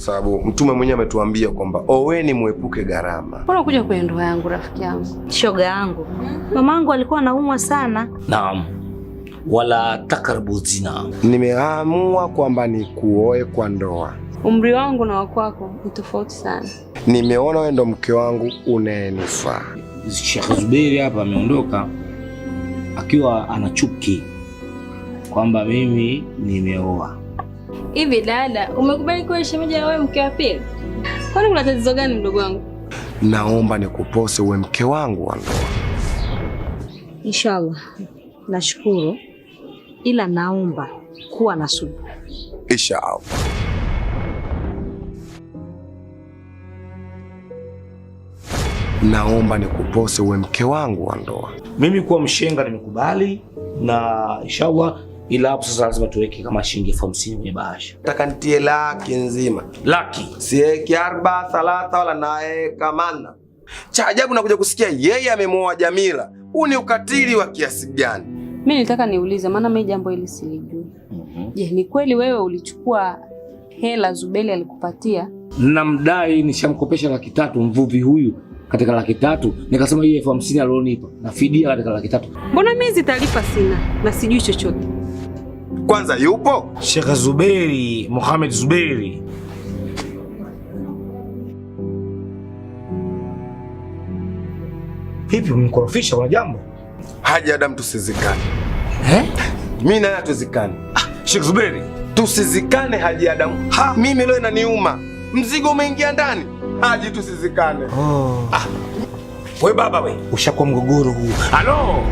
sababu Mtume mwenyewe ametuambia kwamba oweni muepuke gharama. Mbona kuja kwenye ndoa yangu rafiki yangu? Shoga yangu. Mamangu alikuwa anaumwa sana. Naam. Wala takaribu zina. Nimeamua kwamba nikuoe kwa ndoa. Umri wangu na wakwako ni tofauti sana. Nimeona wewe ndo mke wangu unayenifaa. Sheikh Zuberi hapa ameondoka akiwa anachuki kwamba mimi nimeoa. Hivi dada, umekubali kuwa shemeji ya wewe mke wa pili? Kwani kuna tatizo gani mdogo wangu? Naomba nikupose uwe mke wangu wa ndoa. Inshallah. Nashukuru. Ila naomba kuwa na subira. Inshallah. Naomba nikupose uwe mke wangu wa ndoa. Mimi kuwa mshenga nimekubali na inshallah, ila hapo sasa lazima tuweke kama shilingi 50 kwenye bahasha. Nataka nitie laki nzima. Laki? Sieki 4 3 wala nae kamana. Cha ajabu nakuja kusikia yeye amemwoa Jamila. Huu ni ukatili wa kiasi gani? Mimi nilitaka niulize maana mimi jambo hili silijui. Je, ni kweli wewe ulichukua hela Zubeli alikupatia? Namdai nishamkopesha 300 mvuvi huyu katika 300, nikasema hiyo 50 alionipa na fidia katika 300. Mbona mimi zitalipa sina na sijui chochote? Kwanza yupo Sheikh Zuberi, Mohamed Zuberi. Vipi umemkorofisha kwa jambo? Haji Adam tusizikane. Mimi naye tuzikane. Sheikh Zuberi, tusizikane Haji Adam. Mimi leo inaniuma. Mzigo umeingia ndani. Haji tusizikane. We baba we, ushakuwa mgogoro huu. Halo.